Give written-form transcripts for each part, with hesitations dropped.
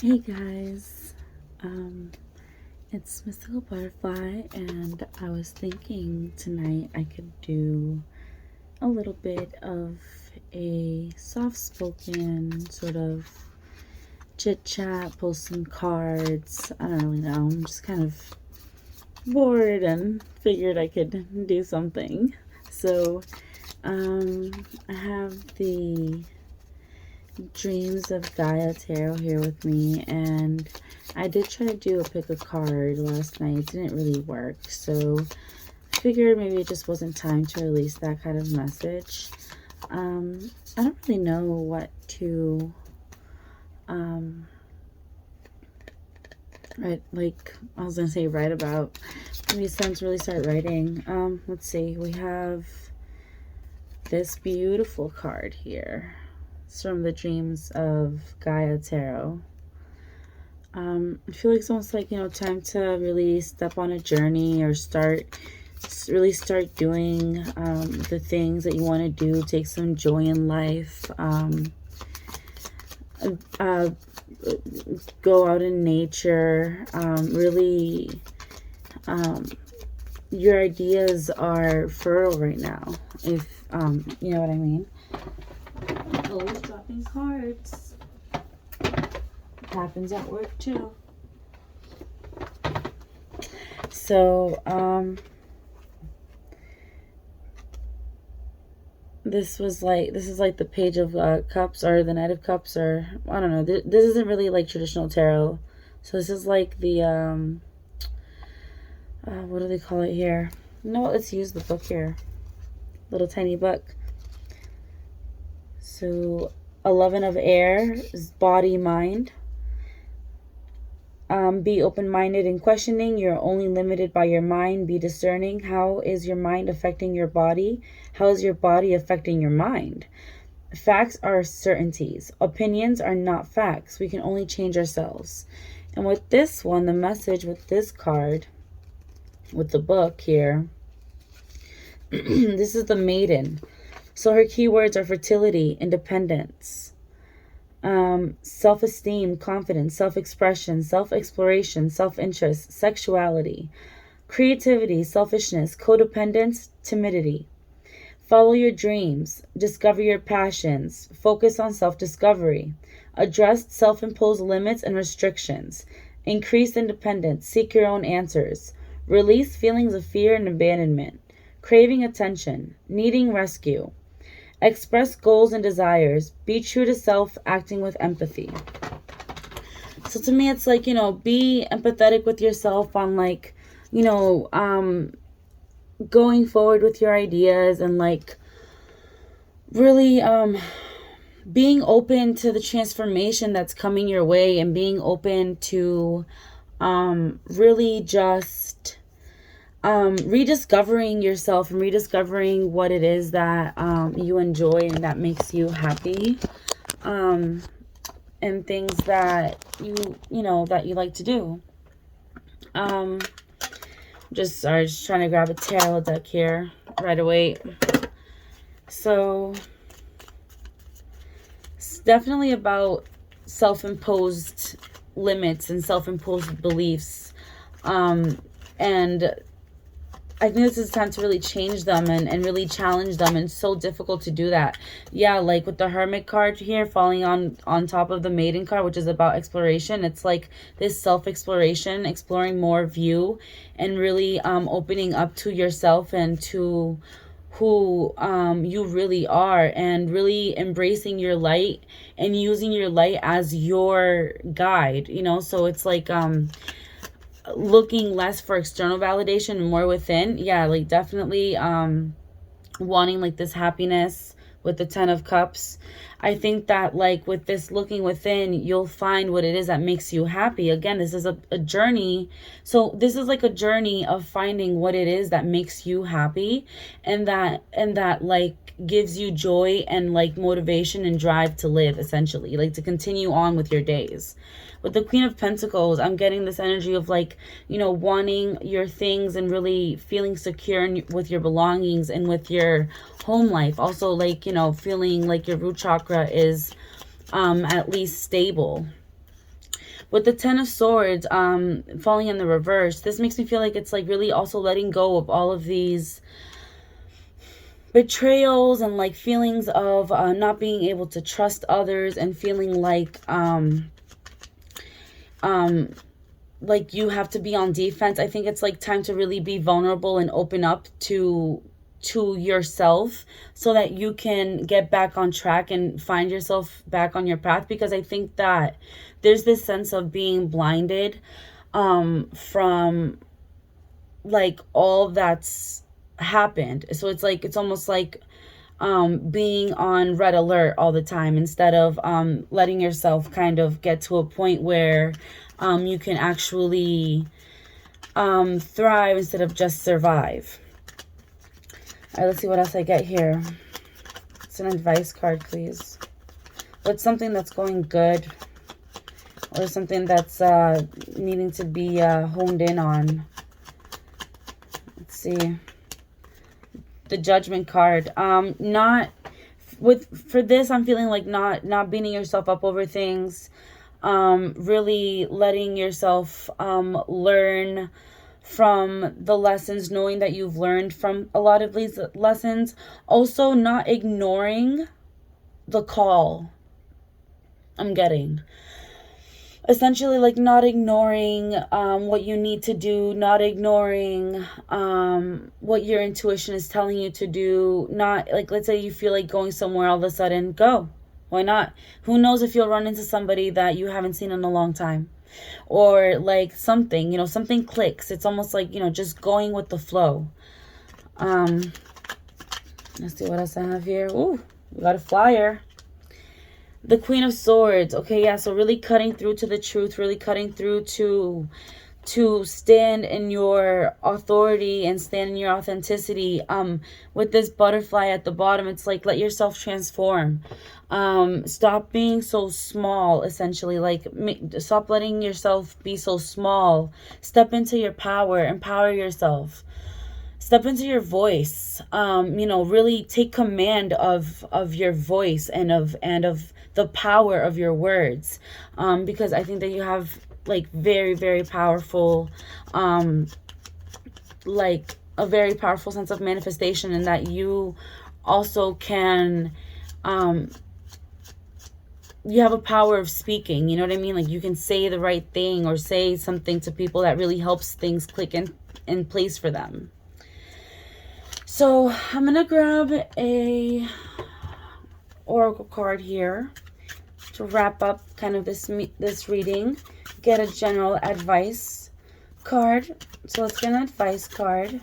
Hey guys, it's Mystical Butterfly, and I was thinking tonight I could do a little bit of a soft-spoken sort of chit-chat, post some cards. I don't really know, I'm just kind of bored and figured I could do something. So, I have the Dreams of Gaia Tarot here with me, and I did try to do a pick a card last night. It didn't really work, so I figured maybe it just wasn't time to release that kind of message. I don't really know what to write, like I was gonna say write about. Maybe it's time to really start writing. Let's see, we have this beautiful card here. It's from the Dreams of Gaia Tarot. I feel like it's almost like, time to really step on a journey or really start doing the things that you want to do, take some joy in life, go out in nature, really, your ideas are fertile right now, if you know what I mean. Always dropping cards. Happens at work too. So, this is like the Page of Cups or the Knight of Cups, or I don't know. This isn't really like traditional tarot. So this is like the, what do they call it here? You know what? Let's use the book here. Little tiny book. So 11 of air is body, mind. Be open-minded in questioning. You're only limited by your mind. Be discerning. How is your mind affecting your body? How is your body affecting your mind? Facts are certainties. Opinions are not facts. We can only change ourselves. And with this one, the message with this card, with the book here, this is the Maiden. So her keywords are fertility, independence, self-esteem, confidence, self-expression, self-exploration, self-interest, sexuality, creativity, selfishness, codependence, timidity. Follow your dreams, discover your passions, focus on self-discovery, address self-imposed limits and restrictions, increase independence, seek your own answers, release feelings of fear and abandonment, craving attention, needing rescue. Express goals and desires. Be true to self, acting with empathy. So to me, it's like, be empathetic with yourself on like, going forward with your ideas and like really being open to the transformation that's coming your way, and being open to really just rediscovering yourself and rediscovering what it is that you enjoy and that makes you happy, and things that that you like to do. Just trying to grab a tarot deck here right away. So it's definitely about self-imposed limits and self-imposed beliefs, and I think this is time to really change them and really challenge them. And it's so difficult to do that. Yeah, like with the Hermit card here falling on top of the Maiden card, which is about exploration. It's like this self-exploration, exploring more of you, and really opening up to yourself and to who you really are, and really embracing your light and using your light as your guide, So it's like looking less for external validation and more within. Yeah, like definitely wanting like this happiness with the 10 of Cups. I think that like with this looking within, you'll find what it is that makes you happy. Again, this is a journey. So this is like a journey of finding what it is that makes you happy, and that like gives you joy and like motivation and drive to live, essentially, like to continue on with your days. With the Queen of Pentacles, I'm getting this energy of like, wanting your things and really feeling secure with your belongings and with your home life. Also like, feeling like your root chakra is at least stable. with the Ten of Swords falling in the reverse, this makes me feel like it's like really also letting go of all of these betrayals and like feelings of not being able to trust others, and feeling like you have to be on defense. I think it's like time to really be vulnerable and open up to yourself, so that you can get back on track and find yourself back on your path, because I think that there's this sense of being blinded from like all that's happened. So it's like, it's almost like being on red alert all the time, instead of letting yourself kind of get to a point where you can actually thrive instead of just survive. All right, let's see what else I get here. It's an advice card, please. What's something that's going good, or something that's needing to be honed in on? Let's see. The Judgment card. For this, I'm feeling like not beating yourself up over things. Really letting yourself learn from the lessons, knowing that you've learned from a lot of these lessons. Also, not ignoring the call I'm getting. Essentially, like not ignoring what you need to do, not ignoring what your intuition is telling you to do. Not like, let's say you feel like going somewhere, all of a sudden, go. Why not? Who knows if you'll run into somebody that you haven't seen in a long time. Or like something, you know, something clicks. It's almost like, you know, just going with the flow. Let's see what else I have here. Ooh, we got a flyer. The Queen of Swords. Okay, yeah, so really cutting through to the truth, really cutting through to stand in your authority and stand in your authenticity. With this butterfly at the bottom, it's like, let yourself transform. Stop being so small, essentially. Like, stop letting yourself be so small. Step into your power, empower yourself. Step into your voice. You know, really take command of your voice and of the power of your words. Because I think that you have like very, very powerful, like a very powerful sense of manifestation, and that you also can, you have a power of speaking, you know what I mean? Like you can say the right thing or say something to people that really helps things click in place for them. So I'm going to grab a oracle card here to wrap up kind of this reading. Get a general advice card. So let's get an advice card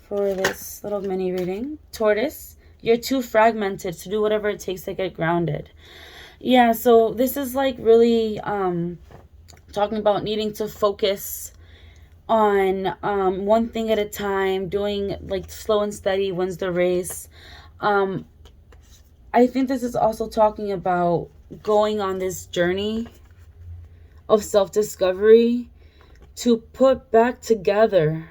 for this little mini reading. Tortoise, you're too fragmented to do whatever it takes to get grounded. Yeah, so this is like really talking about needing to focus on one thing at a time, doing like slow and steady wins the race. I think this is also talking about going on this journey of self-discovery to put back together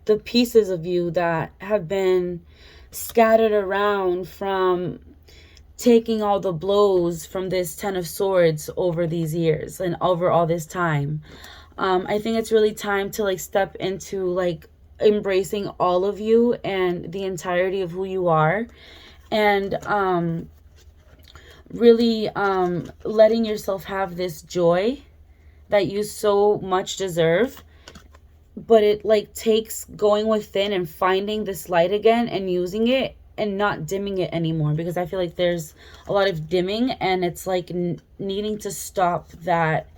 the pieces of you that have been scattered around from taking all the blows from this Ten of Swords over these years and over all this time. I think it's really time to like step into like embracing all of you and the entirety of who you are, and really letting yourself have this joy that you so much deserve. But it like takes going within and finding this light again and using it and not dimming it anymore, because I feel like there's a lot of dimming, and it's like needing to stop that,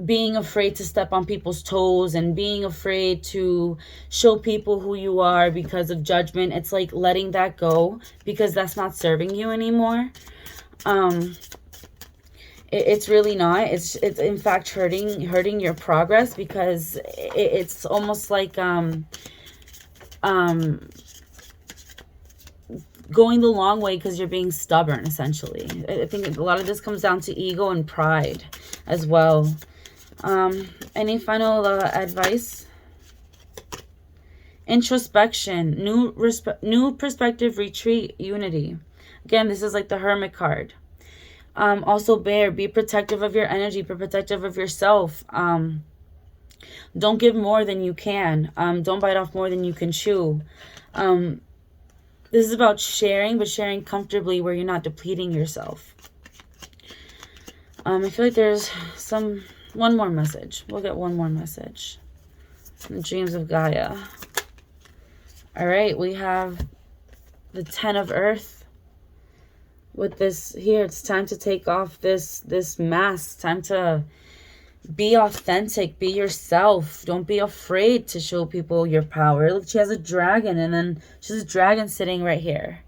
being afraid to step on people's toes and being afraid to show people who you are because of judgment. It's like letting that go, because that's not serving you anymore. It's really not. It's in fact hurting your progress, because it's almost like going the long way because you're being stubborn, essentially. I think a lot of this comes down to ego and pride as well. Any final advice? Introspection, new perspective, retreat, unity. Again, this is like the Hermit card. Also, bear, be protective of your energy, be protective of yourself. Don't give more than you can. Don't bite off more than you can chew. This is about sharing, but sharing comfortably where you're not depleting yourself. I feel like there's one more message. We'll get one more message. The dreams of Gaia. All right, we have the 10 of Earth. With this here, it's time to take off this mask. Time to be authentic, be yourself. Don't be afraid to show people your power. Look, she has a dragon, and then she has a dragon sitting right here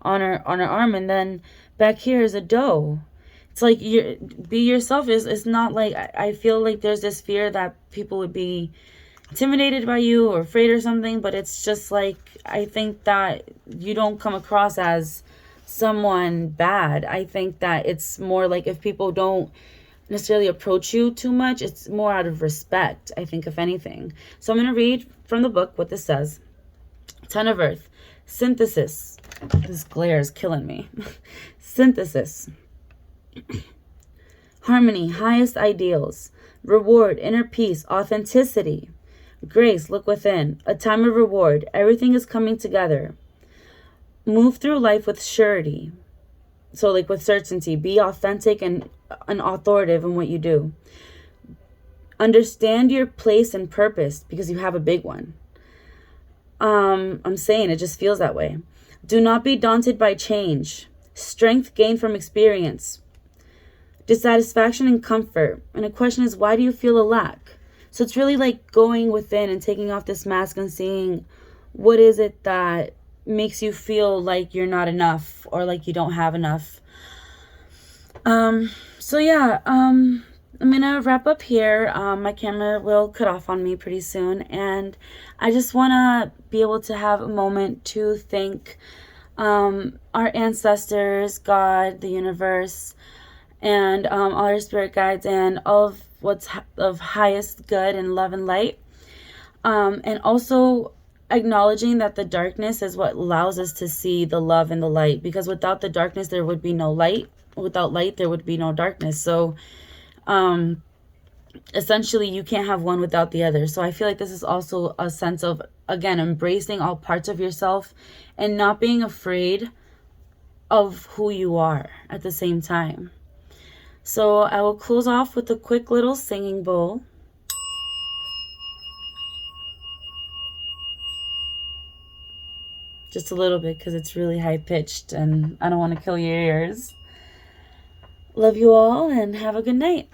on her arm, and then back here is a doe. It's like be yourself. It's not like I feel like there's this fear that people would be intimidated by you or afraid or something, but it's just like I think that you don't come across as someone bad. I think that it's more like if people don't necessarily approach you too much, it's more out of respect, I think, if anything. So I'm going to read from the book what this says. 10 of Earth. Synthesis. This glare is killing me. Synthesis. Harmony. Highest ideals. Reward. Inner peace. Authenticity. Grace. Look within. A time of reward. Everything is coming together. Move through life with surety. So like with certainty. Be authentic and authoritative in what you do. Understand your place and purpose because you have a big one. I'm saying it just feels that way. Do not be daunted by change. Strength gained from experience. Dissatisfaction and comfort. And the question is, why do you feel a lack? So it's really like going within and taking off this mask and seeing what is it that makes you feel like you're not enough or like you don't have enough. So yeah, I'm gonna wrap up here. My camera will cut off on me pretty soon, and I just wanna be able to have a moment to thank our ancestors, God, the universe, and all our spirit guides, and all of what's of highest good and love and light, and also acknowledging that the darkness is what allows us to see the love and the light, because without the darkness there would be no light. Without light there would be no darkness. So essentially you can't have one without the other. So I feel like this is also a sense of, again, embracing all parts of yourself and not being afraid of who you are at the same time. So I will close off with a quick little singing bowl. Just a little bit because it's really high pitched and I don't want to kill your ears. Love you all and have a good night.